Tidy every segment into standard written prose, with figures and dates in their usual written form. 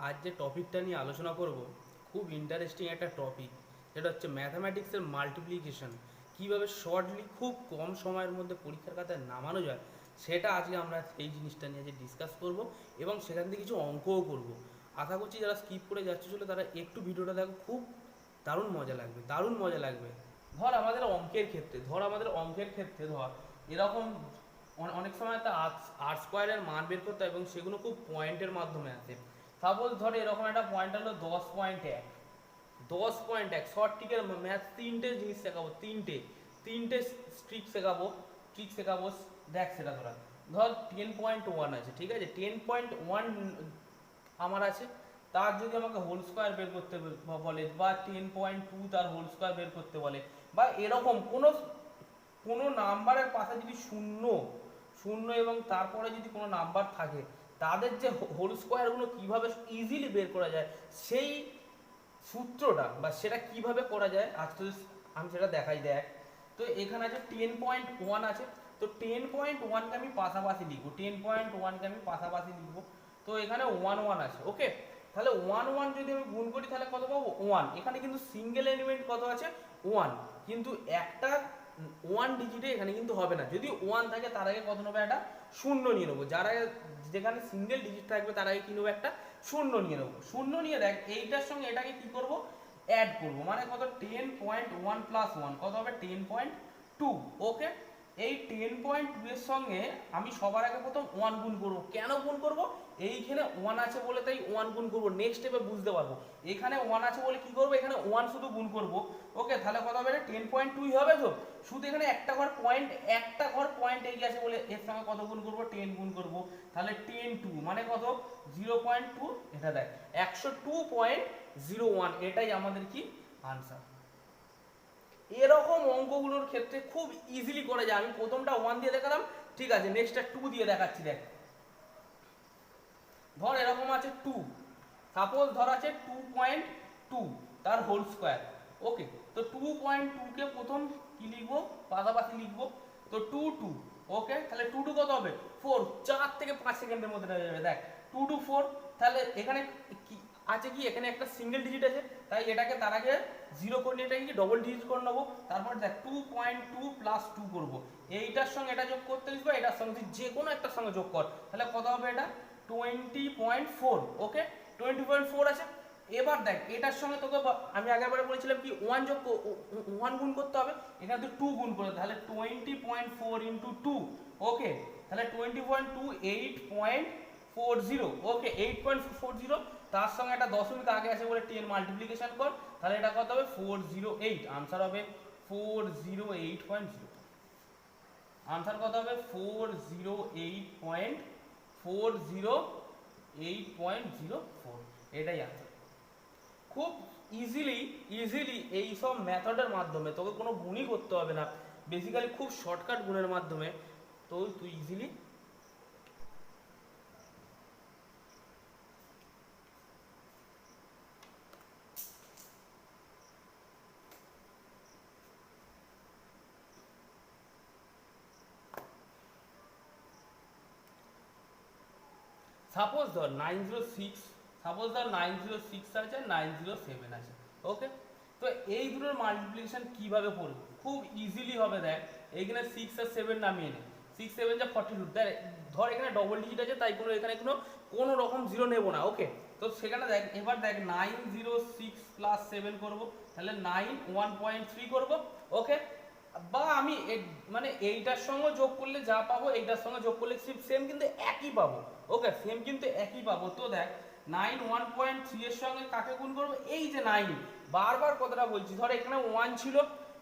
আজ যে টপিকটা নিয়ে আলোচনা করব খুব ইন্টারেস্টিং একটা টপিক, যেটা হচ্ছে ম্যাথামেটিক্সের মাল্টিপ্লিকেশন। কীভাবে শর্টলি খুব কম সময়ের মধ্যে পরীক্ষার খাতায় নামানো যায়, সেটা আজকে আমরা এই জিনিসটা নিয়ে যে ডিসকাস করব এবং সেখান থেকে কিছু অঙ্কও করব। আশা করছি যারা স্কিপ করে যাচ্ছে চলে তারা একটু ভিডিওটা দেখো, খুব দারুণ মজা লাগবে, দারুণ মজা লাগবে। ধর এরকম অনেক সময় একটা আর স্কোয়ারের মান বের করতে হয় এবং সেগুলো খুব পয়েন্টের মাধ্যমে আসে। সাপোজ ধরে এরকম একটা পয়েন্ট হলো 10.1। 10.1 শর্ট ট্রিকের ম্যাথ, তিনটে জিনিস শেখাবো, তিনটে ট্রিক শেখাবো। দেখ সেটা ধর 10.1 আছে, ঠিক আছে? 10.1 আমার আছে, তার যদি আমাকে হোল স্কোয়ার বের করতে বলে, বা 10.2 তার হোল স্কোয়ার বের করতে বলে, বা এরকম কোনো কোনো নাম্বারের পাশে যদি শূন্য শূন্য এবং তারপরে যদি কোনো নাম্বার থাকে, তাদের যে হোল স্কোয়ারগুলো কীভাবে ইজিলি বের করা যায়, সেই সূত্রটা বা সেটা কিভাবে করা যায় আজ তো আমি সেটা দেখাই। দেখ, তো এখানে আছে 10.1 আছে, তো 10.1কে আমি পাশাপাশি লিখবো, 10.1কে আমি পাশাপাশি লিখবো। তো এখানে 1 আছে, ওকে। তাহলে 1 যদি আমি গুণ করি তাহলে কত পাবো? 1। এখানে কিন্তু সিঙ্গেল এলিমেন্ট কত আছে? 1। কিন্তু একটা 1 ডিজিটে এখানে কিন্তু হবে না। যদি 1 থাকে তার আগে কত নেবো? একটা শূন্য নিয়ে নেবো। যেখানে সিঙ্গেল ডিজিট থাকবে তার আগে কি নেবো? একটা শূন্য নিয়ে নেবো। শূন্য নিয়ে দেখ এইটার সঙ্গে এটাকে কি করব? অ্যাড করব। মানে কত? 10.1 প্লাস 1 কত হবে? 10.2। ওকে, এই 10.2 এর সঙ্গে আমি সবার আগে প্রথম 1 গুণ করব। কেন গুণ করব? এইখানে 1 আছে বলে তাই 1 গুণ করব। নেক্সট স্টেপে বুঝতে পারবো। এখানে 1 আছে বলে কি করব? এখানে 1 শুধু গুণ করব। ওকে, তাহলে কত হবে? 10.2 হবে। তো শুধু এখানে একটা ঘর পয়েন্ট এগিয়ে আছে বলে এর সঙ্গে কত গুণ করব? 10 গুণ করব। তাহলে 10.2 মানে কত? 0.2। এটা দেখ 102.01, এটাই আমাদের কি আনসার। এরকম অঙ্কগুলোর ক্ষেত্রে খুব ইজিলি করা যায়। আমি প্রথমটা 1 দিয়ে দেখালাম, ঠিক আছে, নেক্সটটা 2 দিয়ে দেখাচ্ছি। দেখ, ধর এরকম আছে 2, সাপোজ ধর আছে 2.2 তার হোল স্কোয়ার। ওকে, তো 2.2 কে প্রথম কি লিখবো? পাশাপাশি লিখবো। তো 2 ওকে, তাহলে 2 কত হবে? 4। 4 থেকে 5 সেকেন্ডের মধ্যে হয়ে যাবে। দেখ 2 4। তাহলে এখানে কি আছে? কি এখানে একটা সিঙ্গেল ডিজিট আছে, তাই এটাকে তার আগে 0 করে নিয়ে এটাকে কি ডবল ডিজিট করে নেবো। তারপর দেখ 2.2 প্লাস 2 করবো। এইটার সঙ্গে এটা যোগ করতে লিখবো, এটার সঙ্গে যে কোনো একটার সঙ্গে যোগ কর, তাহলে কত হবে? এটা 20.4। ওকে, 20.4 আছে। এবার দেখ এটার সঙ্গে তোকে আমি আগেরবারে বলেছিলাম কি 1 গুণ করতে হবে, এখানে তো 2 গুণ করতে, তাহলে 20.4 ইন্টু 2। ওকে, তাহলে 20.2 8.40। ওকে, 8.40, তার সঙ্গে একটা দশমিক আগে আছে বলে 10 মাল্টিপ্লিকেশন কর, তাহলে এটা কত হবে? 408। আনসার হবে 408.0। আনসার কত হবে? 408.408.04। এটাই আনসার। খুব ইজিলি এইসব মেথডের মাধ্যমে তোকে কোনো গুণই করতে হবে না, বেসিক্যালি খুব শর্টকাট গুণের মাধ্যমে তো তুই ইজিলি। সাপোজ ধর 906 আছে, 907 আছে। ওকে, তো এই দুটোর মাল্টিপ্লিকেশন কিভাবে করবো? খুব ইজিলি হবে। দেখ এইখানে 6 আর 7 নামিয়ে নে। 6 7 যা 42। ধর এখানে ডবল ডিজিট আছে, তাই এখানে কোনো রকম জিরো নেব না। ওকে, তো সেখানে দেখ এবার দেখ 906 প্লাস 7 করবো, তাহলে 9 1.3 করবো। ওকে, বা আমি মানে এইটার সঙ্গে যোগ করলে যা পাবো এইটার সঙ্গে যোগ করলে সেম কিন্তু একই পাবো। ওকে, সেম কিন্তু একই পাবো। তো দেখ 9 1.3 এর সঙ্গে কাকে গুণ করবো? এই যে 9। বারবার কথাটা বলছি, ধর এখানে 1 ছিল,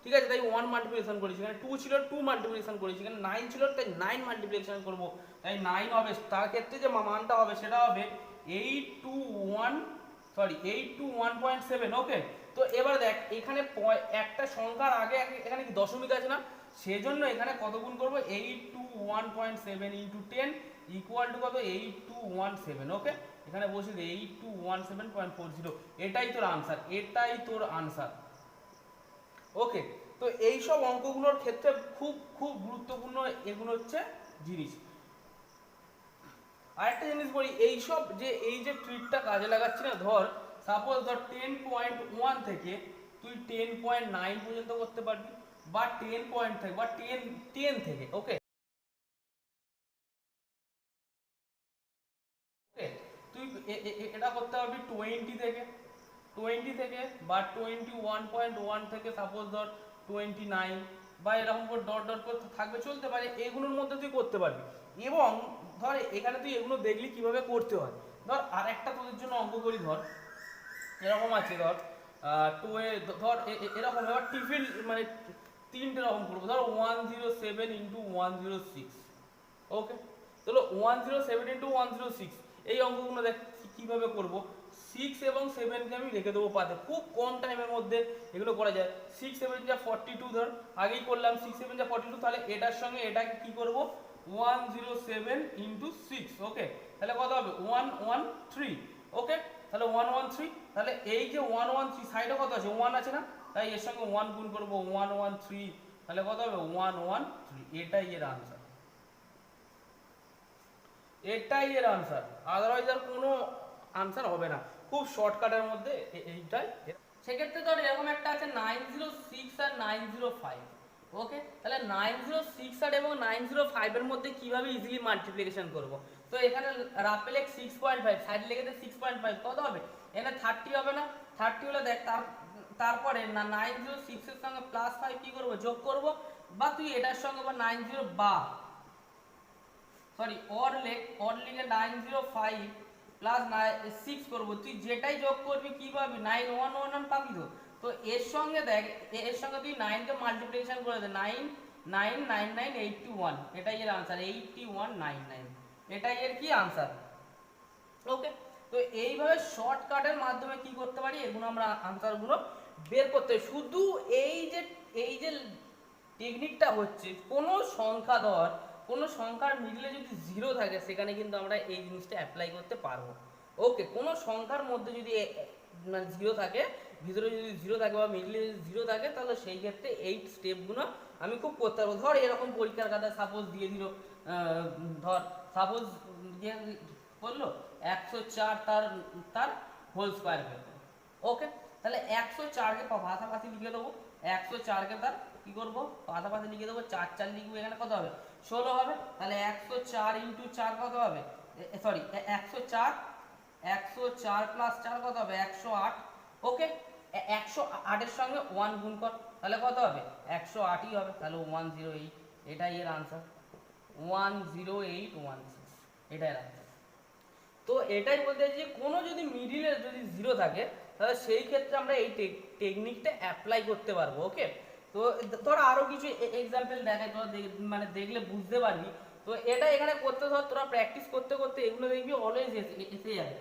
ঠিক আছে, তাই 1 মাল্টিপ্লিকেশন করেছি। এখানে 2 ছিল, 2 মাল্টিপ্লিকেশন করেছি। এখানে 9 ছিল, তাই 9 মাল্টিপ্লিকেশন করবো, তাই 9 হবে। তার ক্ষেত্রে যে মানটা হবে সেটা হবে 821.7। ওকে, তো এবার দেখ এখানে একটা সংখ্যার আগে এখানে কি দশমিক আছে না, সেজন্য এখানে কত গুণ করবো? 821.7 ইন্টু 10 ইকুয়াল টু কত? 8217। ওকে, এখানে বসে 8217.40। এটাই তোর আনসার, এটাই তোর আনসার। ওকে, তো এইসব অঙ্কগুলোর ক্ষেত্রে খুব খুব গুরুত্বপূর্ণ এগুলো হচ্ছে জিনিস। আরেকটা জিনিস বলি, এইসব যে এই যে ট্রিকটা কাজে লাগাচ্ছি না, ধর সাপোজ ধর 10.1 থেকে তুই 10.9 পর্যন্ত করতে পারবি, বা 10 পয়েন্ট থেকে বা 10 থেকে, ওকে তুই এটা করতে পারবি 20 থেকে বা 21.1 থেকে সাপোজ ধর 29, বা এরকম করে ডট ডট করে থাকবে, চলতে পারে, এগুলোর মধ্যে তুই করতে পারবি। এবং ধর এখানে তুই এগুলো দেখলি কিভাবে করতে হয়। ধর আর একটা তোদের জন্য অঙ্ক করি, ধর এরকম আছে, ধর ধর এরকম এবার টিফিন মানে তিনটে রকম করবো, ধর 107 ইন্টু 106, ওকে চলো 107 ইন্টু 106 এই অঙ্কগুলো দেখ কিভাবে করব। 6 এবং 7কে আমি রেখে দেবো পাতে, খুব কম টাইমের মধ্যে এগুলো করা যায়। 6 7 যা 42, ধর আগেই করলাম 6 7 যা 42, তাহলে এটার সঙ্গে এটাকে কি করব 107 ইন্টু 6, ওকে তাহলে কত হবে 113, ওকে তাহলে 113, তাহলে এই যে 113 সাইডে কত আছে 1 আছে না, তাই এর সঙ্গে 1 গুণ করব 113, তাহলে কত হবে 113, এটাই এর আনসার, এটাই এর আনসার, আদারওয়াইজ আর কোনো আনসার হবে না, খুব শর্টকাটের মধ্যে এইটাই। সেক্ষেত্রে ধর এরকম একটা আছে 906 আর 905, ওকে তাহলে 906 আর এবং 905 এর মধ্যে কিভাবে ইজিলি মাল্টিপ্লিকেশন করব। তো এখানে রাফেল এক 6.5 সাইড লিখে দে 6.5, কত হবে এখানে 30 হবে না, 30 হলে দেখ তারপরে না 906 এর সঙ্গে প্লাস 5 কি করব যোগ করব, বা তুই এটার সঙ্গে বা 90 বা সরি অর লিখে 905 প্লাস 6 করবো, তুই যেটাই যোগ করবি কি পাবি 9111 পাবি। তো তো এর সঙ্গে দেখ, এর সঙ্গে তুই 9 কে মাল্টিপ্লিকেশন করে দে, 99981, এটাই এর আনসার 8199, এটাই এর কি আনসার, ওকে। তো এইভাবে শর্টকাটের মাধ্যমে কি করতে পারি, এগুলো আমরা আনসারগুলো বের করতে, শুধু এই যে টেকনিকটা হচ্ছে, কোনো সংখ্যা ধর কোনো সংখ্যার মিডলে যদি জিরো থাকে সেখানে কিন্তু আমরা এই জিনিসটা অ্যাপ্লাই করতে পারবো, ওকে কোনো সংখ্যার মধ্যে যদি মানে জিরো থাকে, ভিতরে যদি জিরো থাকে বা মিডলে যদি জিরো থাকে, তাহলে সেই ক্ষেত্রে এই স্টেপগুলো আমি খুব করতে পারবো। ধর এরকম পরীক্ষার খাতায় সাপোজ দিয়ে দিল, ধর সাপোজ দিয়ে বললো 104 তার তার হোল স্কোয়ার বের করো, ওকে তাহলে 104কে পাশাপাশি লিখে দেবো, 104কে তার কি করবো পাশাপাশি লিখে দেবো, 4 4 লিখবো, এখানে কত হবে 16 হবে, তাহলে 104 ইন্টু 4 কত হবে, সরি 104 প্লাস 4 কত হবে 108, ওকে 108 এর সঙ্গে 1 গুণ কর, তাহলে কত হবে 108ই হবে, তাহলে 108, এটাই এর আনসার 10816, এটাই এর আনসার। তো এটাই বলতে যে কোনো যদি মিডিলে যদি জিরো থাকে, তাহলে সেই ক্ষেত্রে আমরা এই টেকনিকটা অ্যাপ্লাই করতে পারবো, ওকে। তো ধর আরো কিছু এক্সাম্পল দেখাই, তোরা মানে দেখলে বুঝতে পারবি। তো এটা এখানে করতে ধর তোরা প্র্যাকটিস করতে করতে এগুলো দেখবি অলওয়েজ এসে যাবে।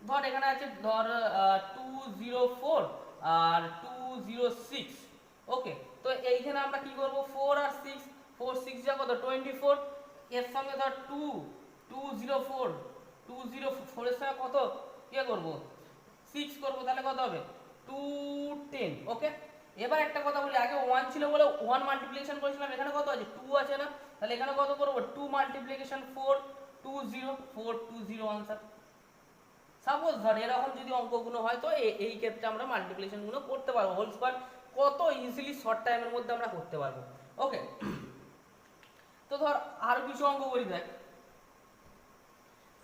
ধর এখানে আছে ধর 204 আর 206, ওকে তো এইখানে আমরা কি করব 4 আর 6, 4 6 যা কত 24, এর সঙ্গে ধর 204 204 এর সঙ্গে কত কি করব 6 করব, তাহলে কত হবে 210, ওকে। এবার একটা কথা বলি, আগে 1 ছিল বলে 1 মাল্টিপ্লিকেশন করেছিলাম, এখানে কত আছে 2 আছে না, তাহলে এখানে কত করব 2 মাল্টিপ্লিকেশন 4 420 আনসার। সাপোজ ধর এরকম যদি অঙ্কগুলো হয়, তো এই ক্ষেত্রে আমরা মাল্টিপ্লিকেশন গুলো করতে পারবো, হোল স্কয়ার কত ইজিলি শর্ট টাইমের মধ্যে আমরা করতে পারবো, ওকে। তো ধর আরো কিছু অঙ্ক করি দেখ।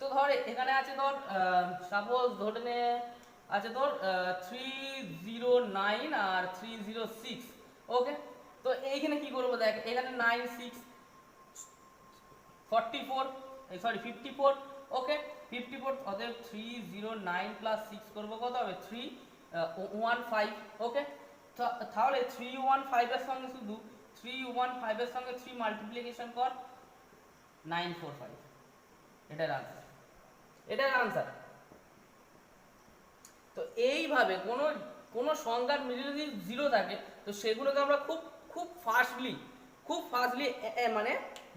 তো ধর এখানে আছে ধর সাপোজ ধরে নে আছে ধর 309 আর 306, ওকে তো এইখানে কি করবো দেখ, এখানে 96 44 সরি 54, ওকে 54, অতএব 309 প্লাস 6 করবো কত হবে 315, ওকে তাহলে 315 এর সঙ্গে শুধু 315 এর সঙ্গে 3 মাল্টিপ্লিকেশন কর 945, এটার আনসার, এটার আনসার। তো এইভাবে কোনো কোনো সংখ্যার মিডলে যদি জিরো থাকে, তো সেগুলোকে আমরা খুব খুব ফাস্টলি মানে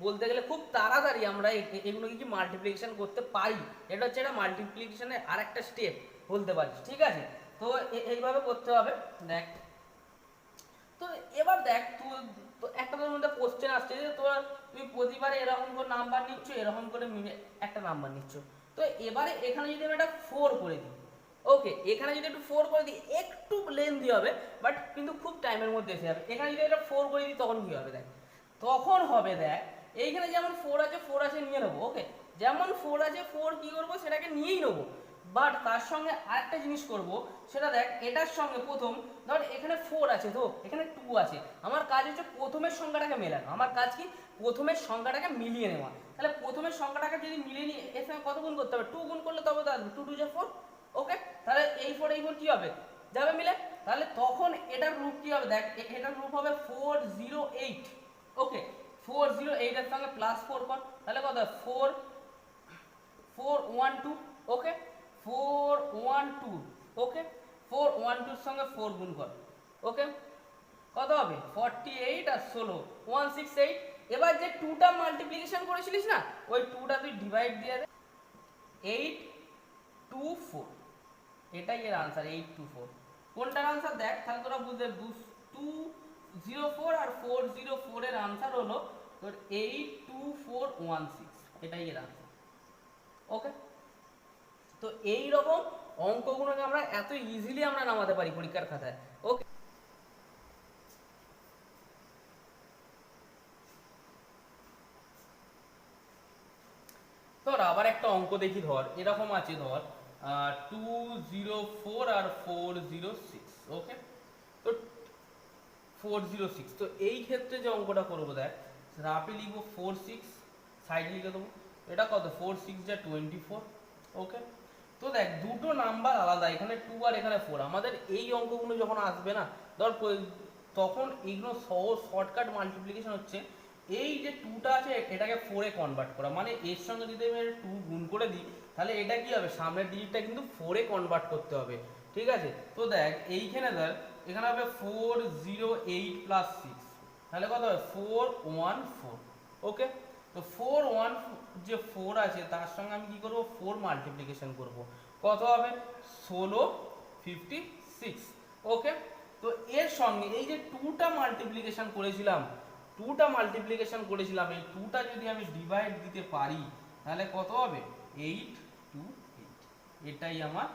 বলতে গেলে খুব তাড়াতাড়ি আমরা এগুলোকে কি মাল্টিপ্লিকেশন করতে পারি, এটা হচ্ছে এটা মাল্টিপ্লিকেশনের আরেকটা স্টেপ বলতে পারিস, ঠিক আছে। তো এইভাবে করতে হবে দেখ। তো এবার দেখ তো একটা তোর মধ্যে কোশ্চেন আসছে যে তোরা ধর তুমি প্রতিবারে এরকম করে নাম্বার নিচ্ছ, এরকম করে একটা নাম্বার নিচ্ছ। তো এবারে এখানে যদি আমি একটা 4 করে দিই, ওকে, এখানে যদি একটু 4 করে দিই একটু লেন্থি হবে, বাট কিন্তু খুব টাইমের মধ্যে এসে যাবে। এখানে যদি এটা 4 করে দিই তখন কি হবে দেখ, তখন হবে দেখ এইখানে যেমন 4 আছে নিয়ে নেবো, ওকে, যেমন 4 আছে 4 কি করবো সেটাকে নিয়েই নেবো, বাট তার সঙ্গে আরেকটা জিনিস করব, সেটা দেখ এটার সঙ্গে প্রথম ধর এখানে 4 আছে তো এখানে 2 আছে, আমার কাজ হচ্ছে প্রথমের সংখ্যাটাকে মেলানো। আমার কাজ কি প্রথমের সংখ্যাটাকে মিলিয়ে নেওয়া। তাহলে প্রথমের সংখ্যাটাকে যদি মিলিয়ে নিই এর সঙ্গে কত গুণ করতে হবে, 2 গুণ করলে তবে তো আসবে 2 2 4, ওকে, তাহলে এই 4 কি হবে, যাবে মিলে। তাহলে তখন এটার রূপ কি হবে দেখ, এটার রূপ হবে 408, ওকে, 408 এর সঙ্গে +4 কর, তাহলে কত হবে 412, ওকে, 412, ওকে, 412 এর সঙ্গে 4 গুণ কর, ওকে, কত হবে 48 আর 16 168। এবার যে 2টা মাল্টিপ্লিকেশন করেছিলিস না, ওই 2টা তুই ডিভাইড দিয়ে দে, 824, এটাই এর आंसर 824। কোনটার आंसर দেখ তাহলে তোরা বুঝবে, 204 আর 404 এর आंसर হলো তোর 82416, এটাই এর आंसर, ওকে। তো এই রকম অঙ্কগুলোকে আমরা এত ইজিলি আমরা নামাতে পারি পরীক্ষার খাতায়, ওকে। ধর আবার একটা অঙ্ক দেখি, ধর এরকম আছে, ধর 204 আর 406, ওকে, তো 406, তো এই ক্ষেত্রে যে অঙ্কটা করবো দেখ, রাফে লিখবো 46, সাইডে লিখে দেবো, এটা কত 46 যা 24, ওকে। তো দেখ দুটো নাম্বার আলাদা, এখানে 2 আর এখানে 4, আমাদের এই অঙ্কগুলো যখন আসবে না ধর তখন এইগুলো সহজ শর্টকাট মাল্টিপ্লিকেশন হচ্ছে এই যে 2টা আছে এটাকে 4 এ কনভার্ট করা, মানে এর সঙ্গে যদি আমি 2 গুণ করে দিই তাহলে এটা কি হবে, সামনের ডিজিটটা কিন্তু 4 এ কনভার্ট করতে হবে, ঠিক আছে। তো দেখ এইখানে ধর এখানে হবে 408 প্লাস 6, তাহলে কত হবে 414, ওকে। তো 41 যে 4 আছে তার সঙ্গে আমি কি করব 4 মাল্টিপ্লিকেশন করব, কত হবে 1656, ওকে। তো এর সঙ্গে এই যে 2টা মাল্টিপ্লিকেশন করেছিলাম, 2টা মাল্টিপ্লিকেশন করেছিলাম, এই 2টা যদি আমি ডিভাইড দিতে পারি তাহলে কত হবে 828, এটাই আমার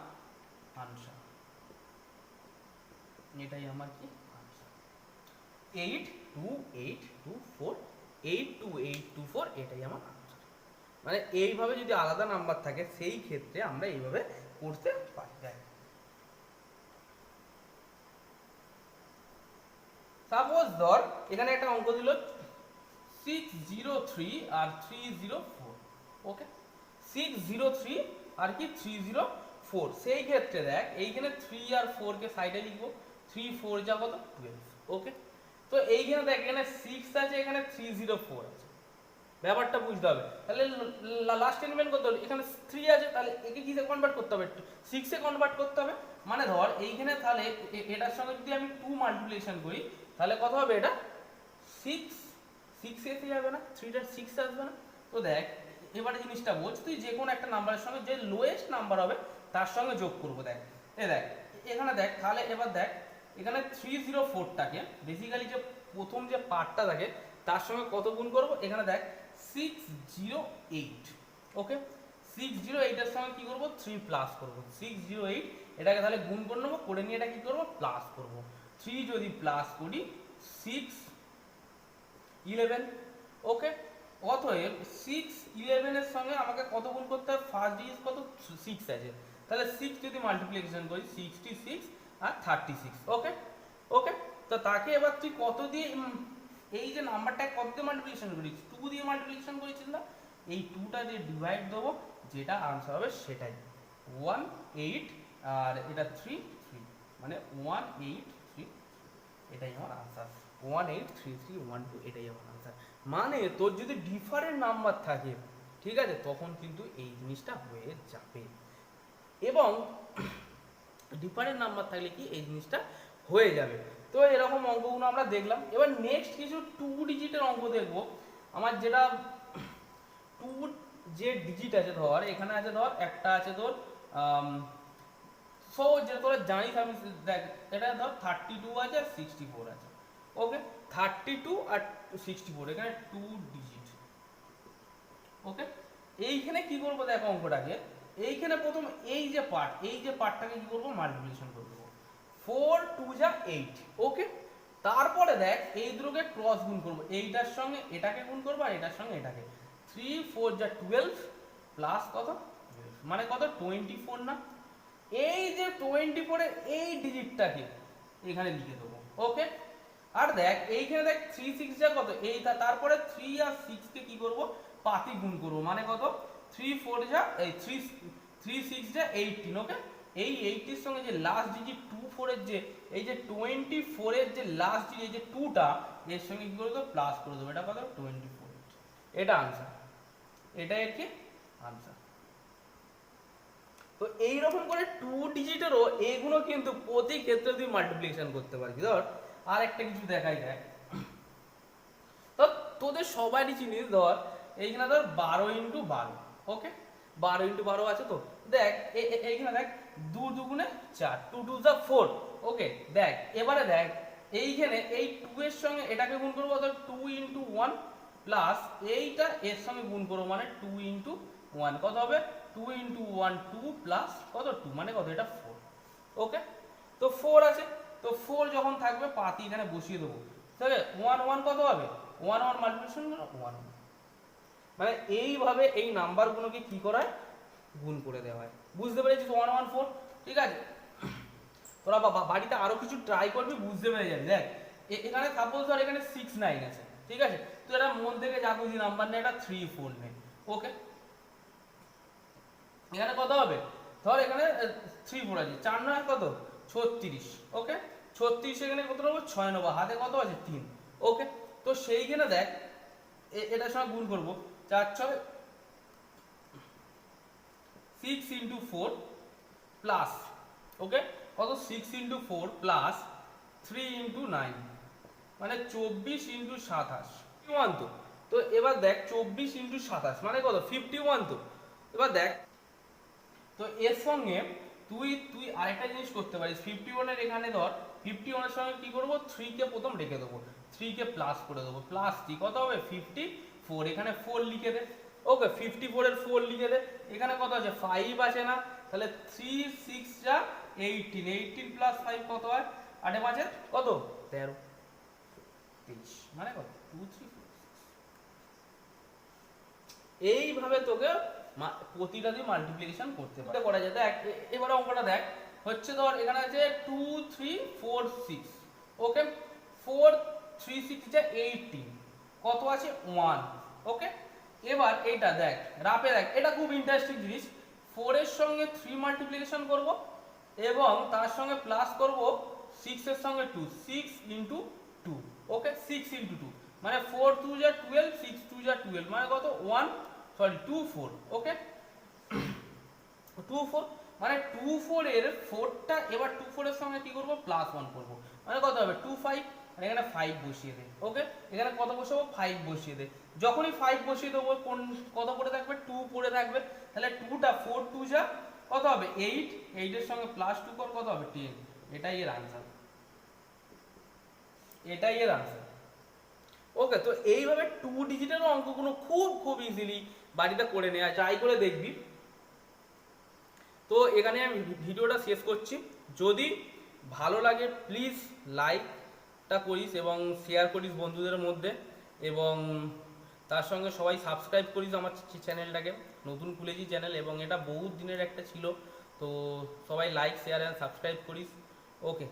আনসার, এটাই আমার কি আনসার, 82824, 82824, এটাই আমার আনসার। মানে এইভাবে যদি আলাদা নাম্বার থাকে সেই ক্ষেত্রে আমরা এইভাবে করতে পারি। সাপোজ ধর এখানে একটা অঙ্ক দিল 603 আর 304, ওকে, 603 আর কি 304, সেই ক্ষেত্রে দেখ এইখানে 3 আর 4 কে সাইডে লিখবো, 3 4 যা কত 12, ওকে। তো এইখানে দেখ এখানে 6 আছে এখানে 304 আছে, ব্যাপারটা বুঝতে হবে। তাহলে লাস্ট এলিমেন্ট কত হলো, এখানে 3 আছে, তাহলে একে কিসে কনভার্ট করতে হবে 6 এ কনভার্ট করতে হবে, মানে ধর এইখানে তাহলে এটার সঙ্গে যদি আমি 2 মাল্টিপ্লিকেশন করি তাহলে কত হবে, এটা 6 এসে যাবে না, 3টার 6 আসবে না। তো দেখ এবারে জিনিসটা বোঝ, তুই যে কোনো একটা নাম্বারের সঙ্গে যে লোয়েস্ট নাম্বার হবে তার সঙ্গে যোগ করবো, দেখ দেখ এখানে দেখ, তাহলে এবার দেখ এখানে 304টাকে বেসিক্যালি যে প্রথম যে পার্টটা থাকে তার সঙ্গে কত গুণ করব, এখানে দেখ 608, ওকে, 608 এর সঙ্গে কি করব 3 প্লাস করব, 608 এটাকে তাহলে গুণ করে নেবো, করে নিয়ে এটা কি করব প্লাস করব, 3 যদি প্লাস করি 6 11, ওকে। অতএব 6 11 এর সঙ্গে আমাকে কত গুণ করতে হবে, ফার্স্ট ডিজিট কত 6 আছে, তাহলে 6 যদি মাল্টিপ্লিকেশন করি 66 আর 36, ওকে, ওকে। তো তাকে এবার তুই কত দিয়ে এই যে নাম্বারটা কত দিয়ে মাল্টিপ্লিকেশন করিস, 2 দিয়ে মাল্টিপ্লিকেশন করেছিস না, এই 2টা দিয়ে ডিভাইড দেবো, যেটা आंसर হবে সেটাই 18 আর এটা 3 3, মানে 183, এটাই আমার आंसर 183312, এটাই আমার आंसर। মানে তোর যদি ডিফারেন্ট নাম্বার থাকে ঠিক আছে তখন কিন্তু এই জিনিসটা হয়ে যাবে, এবং ডিফারেন্ট নাম্বার থাকলে কি এই জিনিসটা হয়ে যাবে। তো এরকম অঙ্কগুলো আমরা দেখলাম। এবার নেক্সট কিছু 2 ডিজিটের অঙ্ক দেখব, আমার যেটা 2 যে ডিজিট আছে, ধর এখানে আছে, ধর একটা আছে তোর সো যে তোরা জানিস, আমি দেখ এটা ধর 32 আছে আর 64 আছে, ওকে। 32 আর 64, এখানে 2 ডিজিট। ওকে, এইখানে কি করবো দেখো অঙ্কটাকে, এইখানে প্রথম এই যে পার্টটাকে কি করবো, মাল্টিপ্লিকেশন করে দেবো। 4 2 যা 8। ওকে, তারপরে দেখ এই দুটোকে ক্রস গুণ করবো, এইটার সঙ্গে এটাকে গুণ করবো আর এটার সঙ্গে এটাকে। 3 4 যা 12 প্লাস কত, মানে কত 24 না। এই যে 24 এর এই ডিজিটটাকে এখানে লিখে দেবো। ওকে, আর দেখ এইখানে দেখ 3 6 যা কত এইটা, তারপরে 3 আর 6 কে কি করব, পাতি গুণ করব, মানে কত 3 4 যা এই 3 6 যা 18। ওকে, এই 80 এর সঙ্গে যে লাস্ট ডিজিট 2 4 এর যে এই যে 24 এর যে লাস্ট ডিজিট এই যে 2টা এর সঙ্গে কি করে দেবো, প্লাস করে দেবো। এটা কত 24, এটা आंसर, এটা এর কি आंसर। তো এই রকম করে 2 ডিজিটেরও এগুলো কিন্তু প্রতি ক্ষেত্রে তুই মাল্টিপ্লিকেশন করতে পারবি। ধর আর একটা কিছু দেখাই যায়, তো তোদের সবারই চিনিস, ধর এইখানে ধর 12 × 12। ওকে, 12 × 12 আছে। তো দেখ এইখানে দেখ 2 দুগুণে 4, 2 2 যা 4। ওকে, দেখ এবারে দেখ এইখানে এই 2 এর সঙ্গে এটাকে গুণ করবো, ধর 2 × 1 প্লাস এইটা এর সঙ্গে গুণ করবো, মানে 2 × 1 কত হবে, 2 × 1 2 প্লাস কত 2, মানে কত এটা 4। ওকে, তো 4 আছে, তো 4 যখন থাকবে পাতি এখানে বসিয়ে দেবো। ঠিক আছে, 1 1 কত হবে, 1 1 মাল্টিপ্লিকেশন 1, মানে এইভাবে এই নাম্বারগুলোকে কি করা হয়, গুণ করে দেওয়া হয়। বুঝতে পেরেছিস 1 1 4? ঠিক আছে, তোরা বাড়িতে আরো কিছু ট্রাই করবি, বুঝতে পেরে যাবি। দেখ এখানে সাপোজ ধর এখানে 6 9 আছে, ঠিক আছে, তো এটা মন থেকে যা খুশি নাম্বার নে, এটা 3 4 নে। ওকে, এখানে কত হবে, ধর এখানে 3 4 আছে, 4 9 কত 36। ওকে, 36 এখানে কত নেবো 6 নেবো, হাতে কত আছে 3। ওকে, তো সেইখানে দেখ এটার সঙ্গে গুণ করবো, 4 6 6 × 4 প্লাস, ওকে কত 6 × 4 প্লাস 3 × 9, মানে 24 × 27, 51। তো এবার দেখ 24 × 27 মানে কত 51। তো এবার দেখ, তো এর সঙ্গে তুই আরেকটা জিনিস করতে পারিস, 51 এর এখানে ধর 51 এর সঙ্গে কি করব, 3 কে প্রথম রেখে দেবো, 3 কে প্লাস করে দেবো, প্লাস 3 কত হবে 54, এখানে 4 লিখে দে। ওকে, 54 এর 4 লিখে দে, এখানে কত আছে 5 আছে না, তাহলে 3 6 যা 18, 18 প্লাস 5 কত হয়, 8 5 কত 13, 23, মানে কত 2 3 4 6। এইভাবে তোকে প্রতিটা দিয়ে মাল্টিপ্লিকেশন করতে পারে, করা যায়। দেখ এবারে অঙ্কটা দেখ, হচ্ছে ধর এখানে আছে 2 3 4 6। ওকে, 4 3 6 যা 18, কত আছে 1। ওকে, এবার এইটা দেখ রাপে দেখ, এটা খুব ইন্টারেস্টিং জিনিস। 4 এর সঙ্গে 3 মাল্টিপ্লিকেশন করব এবং তার সঙ্গে প্লাস করব 6 এর সঙ্গে 2, 6 × 2। ওকে, 6 × 2 মানে 4 2 যা 12, 6 2 যা 12, মানে কত 2 4। ওকে, 2 4 মানে 2 4 এর 4টা, এবার 2 4 এর সঙ্গে কি করব, প্লাস 1 করব, মানে কত হবে 2 5, আর এখানে 5 বসিয়ে দে। ওকে, এখানে কত বসাবো 5 বসিয়ে দে, যখনই 5 বসিয়ে দেবো কোন কত পড়ে থাকবে 2 পড়ে থাকবে, তাহলে 2টা 4 2 যা কত হবে 8, 8 এর সঙ্গে প্লাস 2 কর কত হবে 10। এটাই এর आंसर, এটাই এর आंसर। ওকে, তো এইভাবে 2 ডিজিটের অঙ্কগুলো খুব খুব ইজিলি বাড়িতে করে নেওয়া ট্রাই করে দেখবি। তো এখানে আমি ভিডিওটা শেষ করছি, যদি ভালো লাগে প্লিজ লাইকটা করিস এবং শেয়ার করিস বন্ধুদের মধ্যে, এবং তার সঙ্গে সবাই সাবস্ক্রাইব করিস আমার চ্যানেলটাকে, নতুন খুলেছি চ্যানেল এবং এটা বহুত দিনের একটা ছিল, তো সবাই লাইক শেয়ার অ্যান্ড সাবস্ক্রাইব করিস। ওকে।